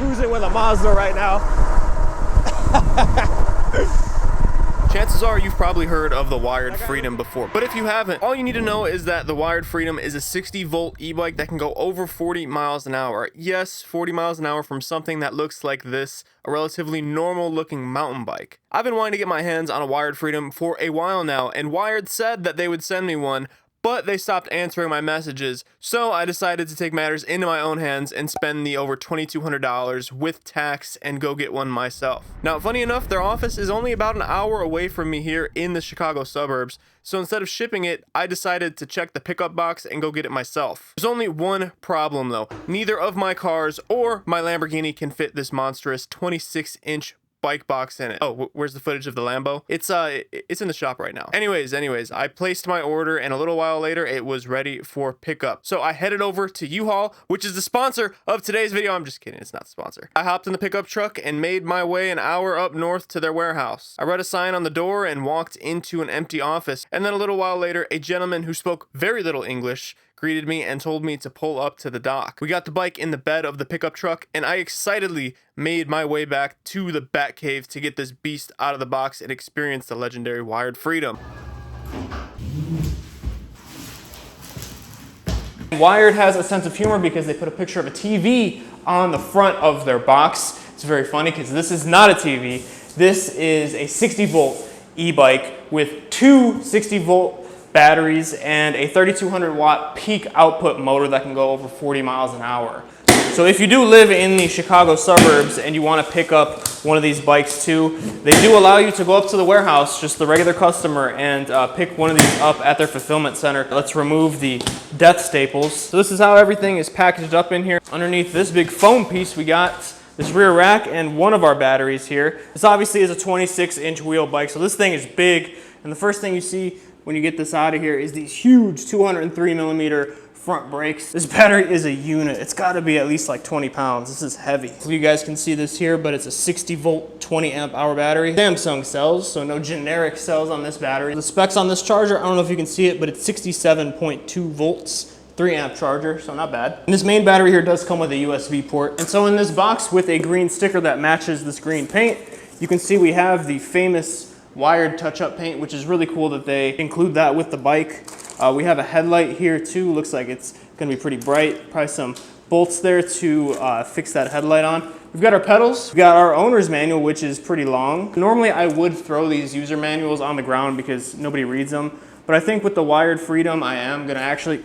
cruising with a Mazda right now. Chances are you've probably heard of the Wired Freedom before, but if you haven't, all you need to know is that the Wired Freedom is a 60-volt e-bike that can go over 40 miles an hour. Yes, 40 miles an hour from something that looks like this, a relatively normal looking mountain bike. I've been wanting to get my hands on a Wired Freedom for a while now, and Wired said that they would send me one, but they stopped answering my messages, so I decided to take matters into my own hands and spend the over $2,200 with tax and go get one myself. Now, funny enough, their office is only about an hour away from me here in the Chicago suburbs, so instead of shipping it, I decided to check the pickup box and go get it myself. There's only one problem though. Neither of my cars or my Lamborghini can fit this monstrous 26-inch bike box in it. Oh, where's the footage of the Lambo? It's in the shop right now. Anyways, I placed my order and a little while later it was ready for pickup. So I headed over to U-Haul, which is the sponsor of today's video. I'm just kidding, it's not the sponsor. I hopped in the pickup truck and made my way an hour up north to their warehouse. I read a sign on the door and walked into an empty office. And then a little while later, a gentleman who spoke very little English greeted me and told me to pull up to the dock. We got the bike in the bed of the pickup truck and I excitedly made my way back to the Bat Cave to get this beast out of the box and experience the legendary Wired Freedom. Wired has a sense of humor because they put a picture of a TV on the front of their box. It's very funny because this is not a TV. This is a 60-volt e-bike with two 60-volt batteries and a 3200 watt peak output motor that can go over 40 miles an hour. So if you do live in the Chicago suburbs and you want to pick up one of these bikes too, they do allow you to go up to the warehouse, just the regular customer, and pick one of these up at their fulfillment center. Let's remove the death staples. So this is how everything is packaged up in here. Underneath this big foam piece, we got this rear rack and one of our batteries here. This obviously is a 26-inch wheel bike, so this thing is big. And the first thing you see when you get this out of here is these huge 203mm front brakes. This battery is a unit. It's got to be at least like 20 pounds. This is heavy. You guys can see this here, but it's a 60-volt 20-amp-hour battery. Samsung cells, so no generic cells on this battery. The specs on this charger, I don't know if you can see it, but it's 67.2 volts. 3-amp charger, so not bad. And this main battery here does come with a USB port. And so in this box with a green sticker that matches this green paint, you can see we have the famous Wired touch-up paint, which is really cool that they include that with the bike. We have a headlight here too. Looks like it's gonna be pretty bright. Probably some bolts there to fix that headlight on. We've got our pedals. We've got our owner's manual, which is pretty long. Normally I would throw these user manuals on the ground because nobody reads them. But I think with the Wired Freedom, I am gonna actually...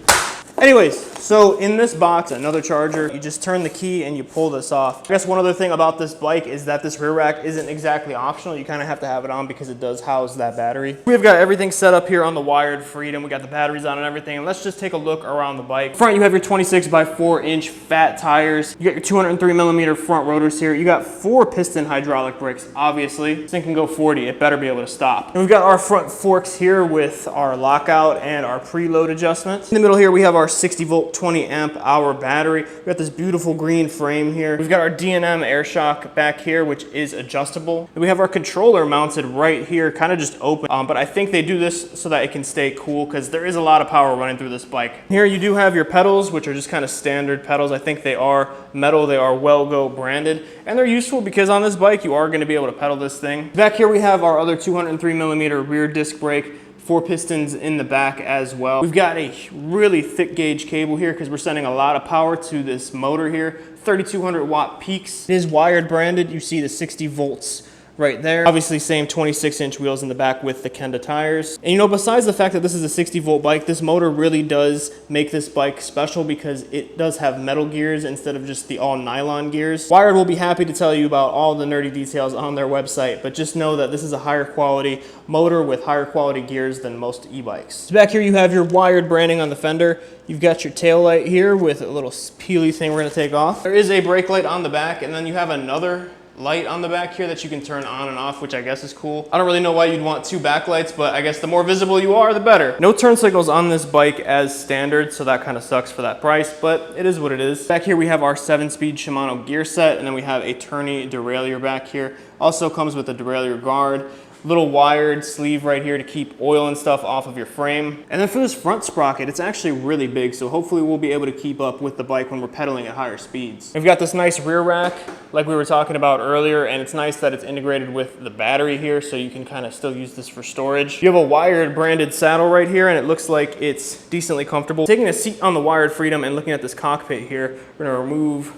Anyways, so in this box, another charger, you just turn the key and you pull this off. I guess one other thing about this bike is that this rear rack isn't exactly optional. You kind of have to have it on because it does house that battery. We've got everything set up here on the Wired Freedom. We got the batteries on and everything. And let's just take a look around the bike. Front, you have your 26x4-inch fat tires. You got your 203mm front rotors here. You got 4 piston hydraulic brakes, obviously. This thing can go 40. It better be able to stop. And we've got our front forks here with our lockout and our preload adjustment. In the middle here, we have our 60-volt 20-amp-hour battery. We've got this beautiful green frame here. We've got our D&M air shock back here, which is adjustable. And we have our controller mounted right here, kind of just open. But I think they do this so that it can stay cool because there is a lot of power running through this bike. Here you do have your pedals, which are just kind of standard pedals. I think they are metal. They are Wellgo branded. And they're useful because on this bike, you are going to be able to pedal this thing. Back here, we have our other 203mm rear disc brake. 4 pistons in the back as well. We've got a really thick gauge cable here because we're sending a lot of power to this motor here. 3200 watt peaks. It is Wired branded. You see the 60 volts right there. Obviously same 26-inch wheels in the back with the Kenda tires. And you know, besides the fact that this is a 60-volt bike, this motor really does make this bike special because it does have metal gears instead of just the all nylon gears. Wired will be happy to tell you about all the nerdy details on their website, but just know that this is a higher quality motor with higher quality gears than most e-bikes. So back here you have your Wired branding on the fender. You've got your tail light here with a little peely thing we're gonna take off. There is a brake light on the back, and then you have another light on the back here that you can turn on and off, which I guess is cool. I don't really know why you'd want 2 backlights, but I guess the more visible you are, the better. No turn signals on this bike as standard, so that kind of sucks for that price, but it is what it is. Back here we have our 7-speed Shimano gear set, and then we have a tourney derailleur back here. Also comes with a derailleur guard. little wired sleeve right here to keep oil and stuff off of your frame. And then for this front sprocket, it's actually really big, so hopefully we'll be able to keep up with the bike when we're pedaling at higher speeds. We've got this nice rear rack like we were talking about earlier, and it's nice that it's integrated with the battery here, so you can kind of still use this for storage. You have a wired branded saddle right here, and it looks like it's decently comfortable. Taking a seat on the Wired Freedom and looking at this cockpit here, we're gonna remove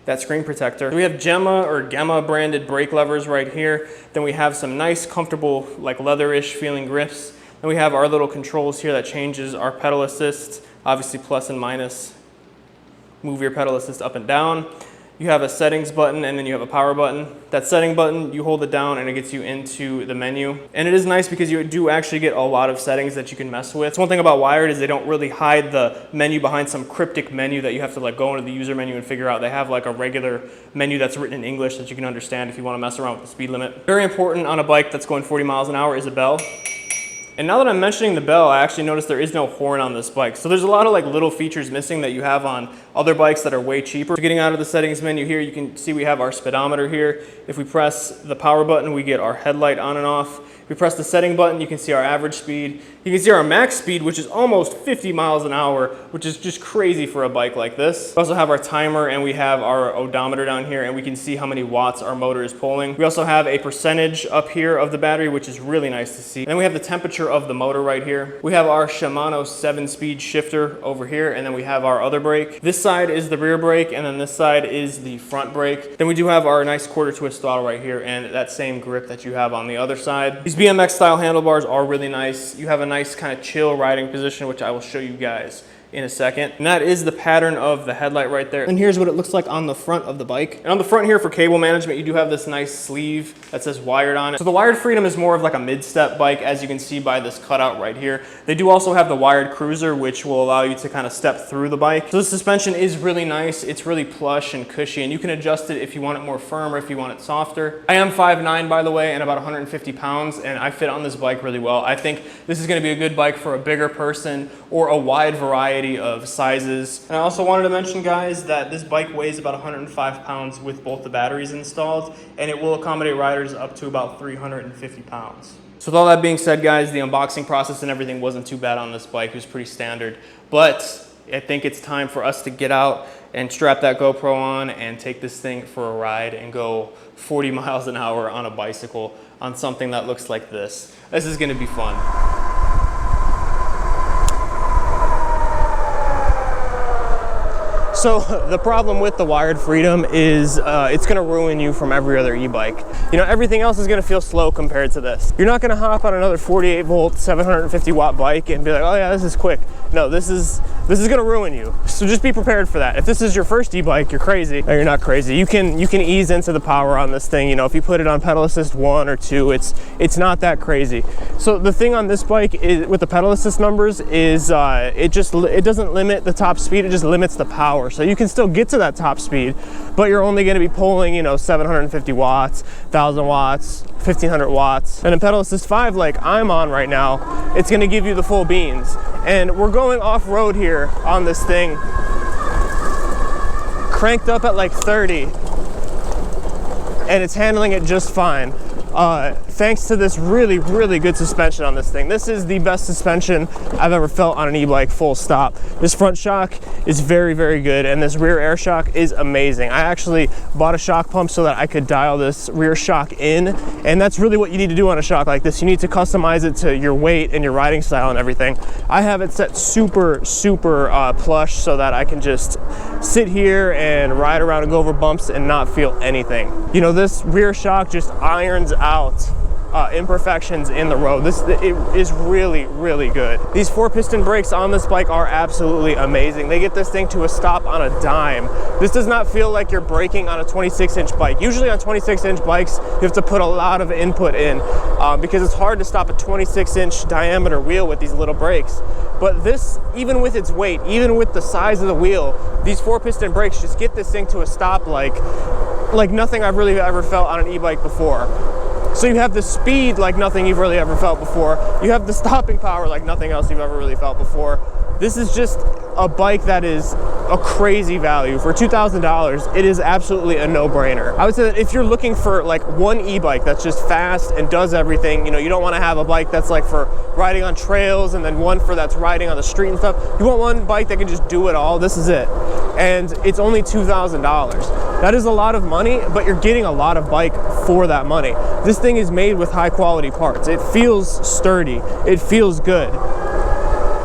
that screen protector. We have Gemma branded brake levers right here. Then we have some nice, comfortable, like leather-ish feeling grips. Then we have our little controls here that changes our pedal assist, obviously plus and minus. Move your pedal assist up and down. You have a settings button and then you have a power button. That setting button, you hold it down and it gets you into the menu. And it is nice because you do actually get a lot of settings that you can mess with. So one thing about Wired is they don't really hide the menu behind some cryptic menu that you have to like go into the user menu and figure out. They have like a regular menu that's written in English that you can understand if you want to mess around with the speed limit. Very important on a bike that's going 40 miles an hour is a bell. And now that I'm mentioning the bell, I actually noticed there is no horn on this bike. So there's a lot of like little features missing that you have on other bikes that are way cheaper. So getting out of the settings menu here, you can see we have our speedometer here. If we press the power button, we get our headlight on and off. If we press the setting button, you can see our average speed. You can see our max speed, which is almost 50 miles an hour, which is just crazy for a bike like this. We also have our timer and we have our odometer down here, and we can see how many watts our motor is pulling. We also have a percentage up here of the battery, which is really nice to see. And then we have the temperature of the motor right here. We have our Shimano 7-speed shifter over here, and then we have our other brake. This side is the rear brake, and then this side is the front brake. Then we do have our nice quarter twist throttle right here, and that same grip that you have on the other side. These BMX style handlebars are really nice. You have a nice kind of chill riding position, which I will show you guys in a second. And that is the pattern of the headlight right there. And here's what it looks like on the front of the bike. And on the front here for cable management, you do have this nice sleeve that says Wired on it. So the Wired Freedom is more of like a mid-step bike, as you can see by this cutout right here. They do also have the Wired Cruiser, which will allow you to kind of step through the bike. So the suspension is really nice. It's really plush and cushy, and you can adjust it if you want it more firm or if you want it softer. I am 5'9", by the way, and about 150 pounds, and I fit on this bike really well. I think this is gonna be a good bike for a bigger person or a wide variety of sizes. And I also wanted to mention, guys, that this bike weighs about 105 pounds with both the batteries installed, and it will accommodate riders up to about 350 pounds. So with all that being said, guys, the unboxing process and everything wasn't too bad on this bike. It was pretty standard, but I think it's time for us to get out and strap that GoPro on and take this thing for a ride and go 40 miles an hour on a bicycle on something that looks like this. This is gonna be fun. So the problem with the Wired Freedom is it's gonna ruin you from every other e-bike. You know, everything else is gonna feel slow compared to this. You're not gonna hop on another 48 volt, 750 watt bike and be like, oh yeah, this is quick. No, this is gonna ruin you. So just be prepared for that. If this is your first e-bike, you're crazy. No, you're not crazy. You can ease into the power on this thing. You know, if you put it on pedal assist 1 or 2, it's not that crazy. So the thing on this bike is with the pedal assist numbers is it doesn't limit the top speed, it just limits the power. So you can still get to that top speed, but you're only going to be pulling, you know, 750 watts, 1000 watts, 1500 watts. And in pedal assist 5, like I'm on right now, it's going to give you the full beans. And we're going off-road here on this thing, cranked up at like 30, and it's handling it just fine. Thanks to this really, really good suspension on this thing. This is the best suspension I've ever felt on an e-bike, full stop. This front shock is very, very good, and this rear air shock is amazing. I actually bought a shock pump so that I could dial this rear shock in, and that's really what you need to do on a shock like this. You need to customize it to your weight and your riding style and everything. I have it set super, super plush so that I can just sit here and ride around and go over bumps and not feel anything. You know, this rear shock just irons out imperfections in the road. It is really, really good. These 4-piston brakes on this bike are absolutely amazing. They get this thing to a stop on a dime. This does not feel like you're braking on a 26-inch bike. Usually on 26-inch bikes, you have to put a lot of input in because it's hard to stop a 26-inch diameter wheel with these little brakes. But this, even with its weight, even with the size of the wheel, these 4-piston brakes just get this thing to a stop like nothing I've really ever felt on an e-bike before. So you have the speed like nothing you've really ever felt before. You have the stopping power like nothing else you've ever really felt before. this is just a bike that is a crazy value. For $2,000, it is absolutely a no-brainer. I would say that if you're looking for like one e-bike that's just fast and does everything, you know, you don't want to have a bike that's like for riding on trails and then one for that's riding on the street and stuff. You want one bike that can just do it all. This is it. And it's only $2,000. That is a lot of money, but you're getting a lot of bike for that money. This thing is made with high quality parts. It feels sturdy. It feels good.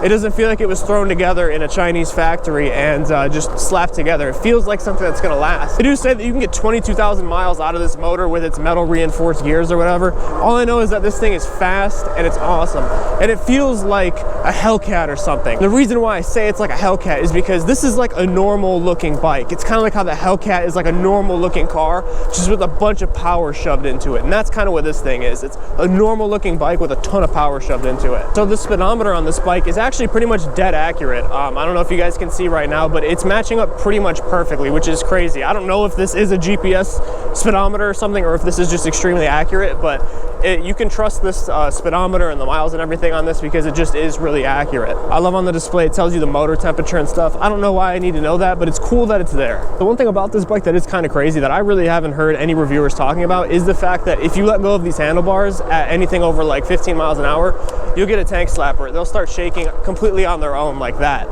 It doesn't feel like it was thrown together in a Chinese factory and just slapped together. It feels like something that's gonna last. They do say that you can get 22,000 miles out of this motor with its metal reinforced gears or whatever. All I know is that this thing is fast and it's awesome. And it feels like a Hellcat or something. The reason why I say it's like a Hellcat is because this is like a normal looking bike. It's kind of like how the Hellcat is like a normal looking car, just with a bunch of power shoved into it. And that's kind of what this thing is. It's a normal looking bike with a ton of power shoved into it. So the speedometer on this bike is actually pretty much dead accurate. I don't know if you guys can see right now, but it's matching up pretty much perfectly, which is crazy. I don't know if this is a GPS speedometer or something, or if this is just extremely accurate, but you can trust this speedometer and the miles and everything on this because it just is really accurate. I love on the display, it tells you the motor temperature and stuff. I don't know why I need to know that, but it's cool that it's there. The one thing about this bike that is kind of crazy that I really haven't heard any reviewers talking about is the fact that if you let go of these handlebars at anything over like 15 miles an hour, you'll get a tank slapper. They'll start shaking completely on their own like that.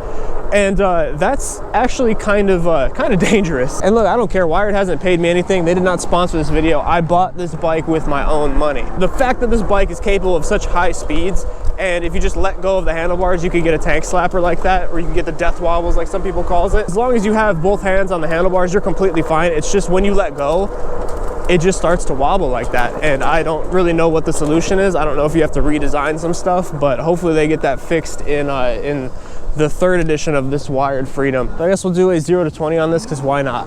And that's actually kind of dangerous. And look, I don't care, Wired hasn't paid me anything. They did not sponsor this video. I bought this bike with my own money. The fact that this bike is capable of such high speeds, and if you just let go of the handlebars, you could get a tank slapper like that, or you can get the death wobbles like some people calls it. As long as you have both hands on the handlebars, you're completely fine. It's just when you let go, it just starts to wobble like that. And I don't really know what the solution is. I don't know if you have to redesign some stuff, but hopefully they get that fixed in the third edition of this Wired Freedom. I guess we'll do a 0 to 20 on this because why not?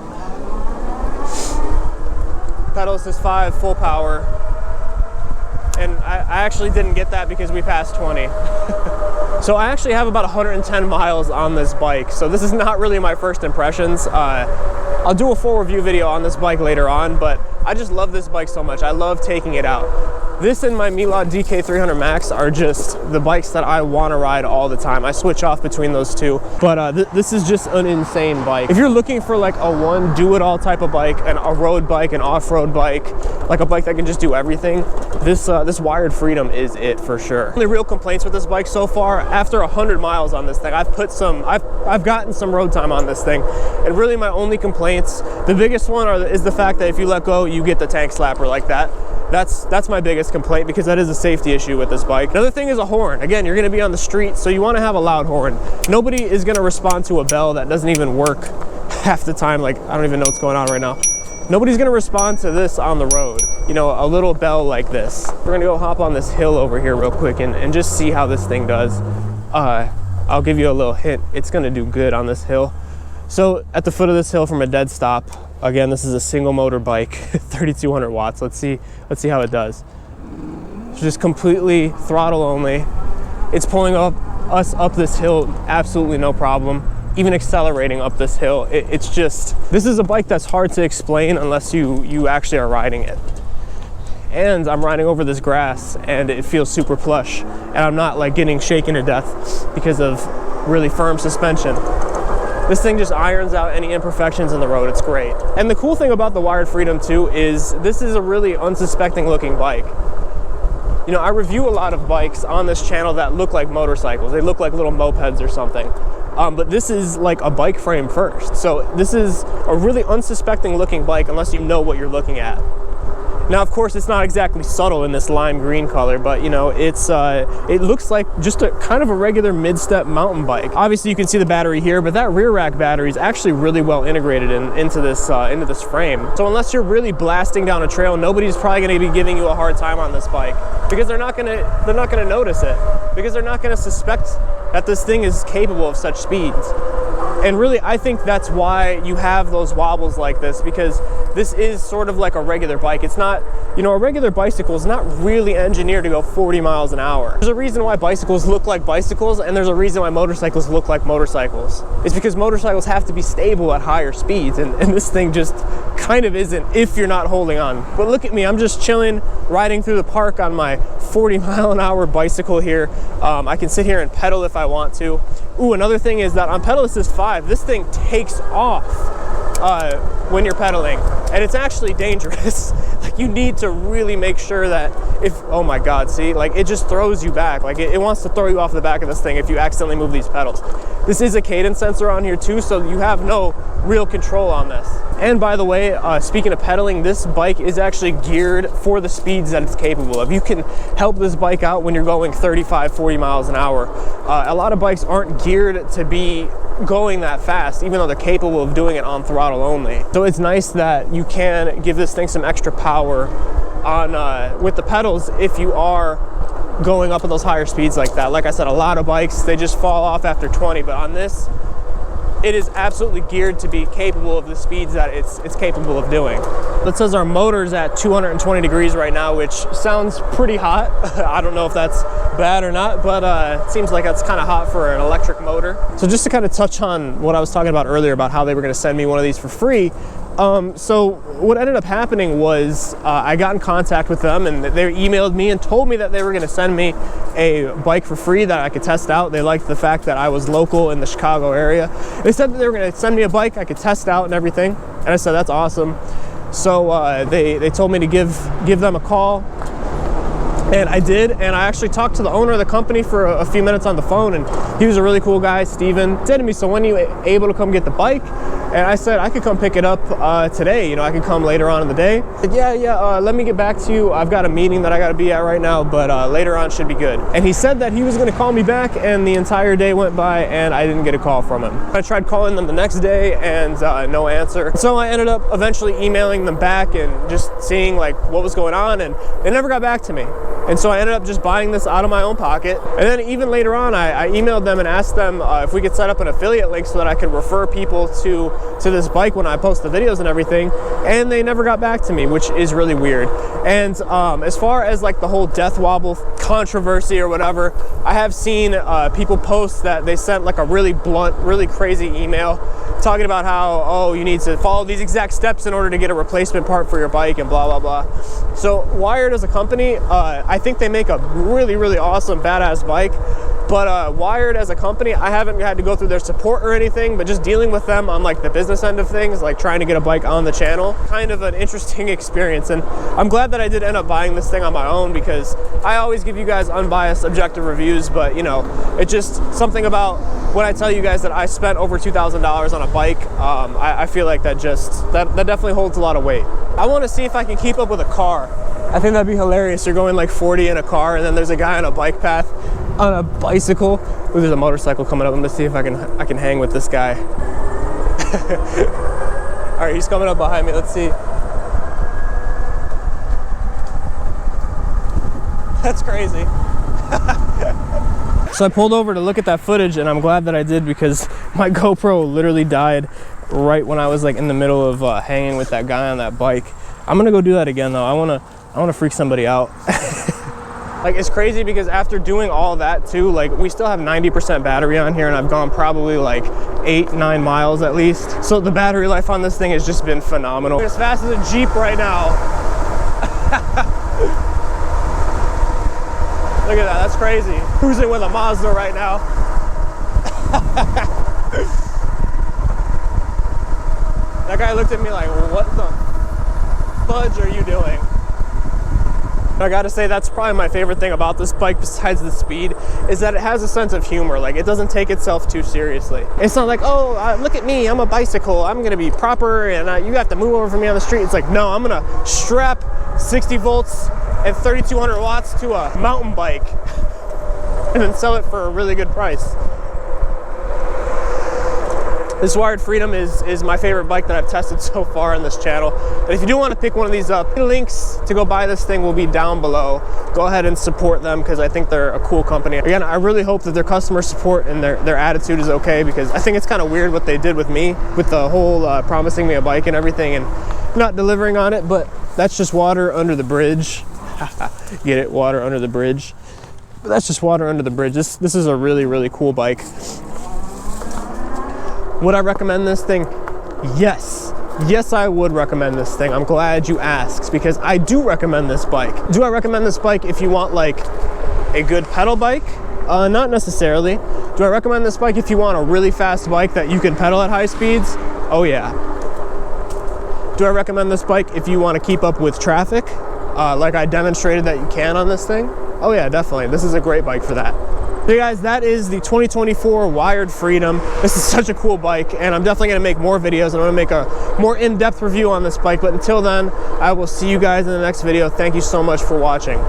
Pedal assist 5, full power. And I actually didn't get that because we passed 20. So I actually have about 110 miles on this bike. So this is not really my first impressions. I'll do a full review video on this bike later on, but I just love this bike so much. I love taking it out. This and my Meelod DK300 Max are just the bikes that I want to ride all the time. I switch off between those two, but this is just an insane bike. If you're looking for like a one do-it-all type of bike, and a road bike, an off-road bike, like a bike that can just do everything, this Wired Freedom is it for sure. The real complaints with this bike so far, after 100 miles on this thing, I've gotten some road time on this thing, and really my only complaints, the biggest one is the fact that if you let go, you get the tank slapper like that. That's my biggest complaint because that is a safety issue with this bike. Another thing is a horn. Again, you're gonna be on the street, so you wanna have a loud horn. Nobody is gonna respond to a bell that doesn't even work half the time. Like, I don't even know what's going on right now. Nobody's gonna respond to this on the road. You know, a little bell like this. We're gonna go hop on this hill over here real quick and just see how this thing does. I'll give you a little hint. It's gonna do good on this hill. So at the foot of this hill from a dead stop, again, this is a single motor bike, 3,200 watts. Let's see how it does. It's just completely throttle only. It's pulling us up this hill, absolutely no problem. Even accelerating up this hill, it's just, this is a bike that's hard to explain unless you actually are riding it. And I'm riding over this grass and it feels super plush, and I'm not like getting shaken to death because of really firm suspension. This thing just irons out any imperfections in the road. It's great. And the cool thing about the Wired Freedom too is this is a really unsuspecting looking bike. You know, I review a lot of bikes on this channel that look like motorcycles. They look like little mopeds or something. But this is like a bike frame first. So this is a really unsuspecting looking bike unless you know what you're looking at. Now, of course, it's not exactly subtle in this lime green color, but you know, it looks like just a kind of a regular mid-step mountain bike. Obviously, you can see the battery here, but that rear rack battery is actually really well integrated into this frame. So unless you're really blasting down a trail, nobody's probably going to be giving you a hard time on this bike because they're not going to notice it, because they're not going to suspect that this thing is capable of such speeds. And really, I think that's why you have those wobbles like this, because this is sort of like a regular bike. It's not, you know, a regular bicycle is not really engineered to go 40 miles an hour. There's a reason why bicycles look like bicycles, and there's a reason why motorcycles look like motorcycles. It's because motorcycles have to be stable at higher speeds, and this thing just kind of isn't if you're not holding on. But look at me, I'm just chilling, riding through the park on my 40-mile-an-hour bicycle here. I can sit here and pedal if I want to. Ooh, another thing is that on pedal assist 5, this thing takes off when you're pedaling, and it's actually dangerous. Like, you need to really make sure that if, oh my God, see, like, it just throws you back. Like, it wants to throw you off the back of this thing if you accidentally move these pedals. This is a cadence sensor on here too, so you have no real control on this. And by the way, speaking of pedaling, this bike is actually geared for the speeds that it's capable of. You can help this bike out when you're going 35, 40 miles an hour. A lot of bikes aren't geared to be going that fast, even though they're capable of doing it on throttle only. So it's nice that you can give this thing some extra power on with the pedals if you are going up at those higher speeds like that. Like I said, a lot of bikes, they just fall off after 20, but on this, it is absolutely geared to be capable of the speeds that it's capable of doing. It says our motor's at 220 degrees right now, which sounds pretty hot. I don't know if that's bad or not, but it seems like that's kind of hot for an electric motor. So just to kind of touch on what I was talking about earlier about how they were going to send me one of these for free. So what ended up happening was I got in contact with them, and they emailed me and told me that they were going to send me a bike for free that I could test out. They liked the fact that I was local in the Chicago area. They said that they were going to send me a bike I could test out and everything, and I said that's awesome. So they told me to give them a call, and I did, and I actually talked to the owner of the company for a few minutes on the phone, and he was a really cool guy, Steven. He said to me, so when are you able to come get the bike? And I said, I could come pick it up today. You know, I could come later on in the day. I said, yeah, let me get back to you. I've got a meeting that I got to be at right now, but later on should be good. And he said that he was going to call me back, and the entire day went by, and I didn't get a call from him. I tried calling them the next day, and no answer. So I ended up eventually emailing them back and just seeing like what was going on, and they never got back to me. And so I ended up just buying this out of my own pocket. And then even later on, I emailed them and asked them if we could set up an affiliate link so that I could refer people to this bike when I post the videos and everything. And they never got back to me, which is really weird. And as far as like the whole death wobble controversy or whatever, I have seen people post that they sent like a really blunt, really crazy email talking about how, oh, you need to follow these exact steps in order to get a replacement part for your bike and blah, blah, blah. So Wired as a company, I think they make a really, really awesome, badass bike. But Wired as a company, I haven't had to go through their support or anything, but just dealing with them on like the business end of things, like trying to get a bike on the channel, kind of an interesting experience. And I'm glad that I did end up buying this thing on my own, because I always give you guys unbiased, objective reviews, but you know, it's just something about when I tell you guys that I spent over $2,000 on a bike, I feel like that definitely holds a lot of weight. I want to see if I can keep up with a car. I think that'd be hilarious. You're going like 40 in a car, and then there's a guy on a bike path on a bicycle. Ooh, there's a motorcycle coming up. I'm gonna see if I can hang with this guy. All right, he's coming up behind me. Let's see. That's crazy. So I pulled over to look at that footage, and I'm glad that I did, because my GoPro literally died right when I was like in the middle of hanging with that guy on that bike. I'm gonna go do that again though. I wanna freak somebody out. Like, it's crazy because after doing all that too, like we still have 90% battery on here, and I've gone probably like 8-9 miles at least. So the battery life on this thing has just been phenomenal. As fast as a Jeep right now. Look at that, that's crazy. Cruising with a Mazda right now. That guy looked at me like, what the fudge are you doing? I gotta say, that's probably my favorite thing about this bike, besides the speed, is that it has a sense of humor. Like, it doesn't take itself too seriously. It's not like, oh, look at me, I'm a bicycle, I'm gonna be proper, and you have to move over for me on the street. It's like, no, I'm gonna strap 60 volts and 3200 watts to a mountain bike and then sell it for a really good price. This Wired Freedom is my favorite bike that I've tested so far on this channel. And if you do want to pick one of these up, the links to go buy this thing will be down below. Go ahead and support them, because I think they're a cool company. Again, I really hope that their customer support and their attitude is okay, because I think it's kind of weird what they did with me, with the whole promising me a bike and everything and not delivering on it. But that's just water under the bridge. Get it? Water under the bridge. But that's just water under the bridge. This is a really, really cool bike. Would I recommend this thing? Yes. Yes, I would recommend this thing. I'm glad you asked, because I do recommend this bike. Do I recommend this bike if you want like a good pedal bike? Not necessarily. Do I recommend this bike if you want a really fast bike that you can pedal at high speeds? Oh yeah. Do I recommend this bike if you want to keep up with traffic? Like I demonstrated that you can on this thing? Oh yeah, definitely. This is a great bike for that. Hey guys, that is the 2024 Wired Freedom. This is such a cool bike, and I'm definitely gonna make more videos. I'm gonna make a more in-depth review on this bike, but until then, I will see you guys in the next video. Thank you so much for watching.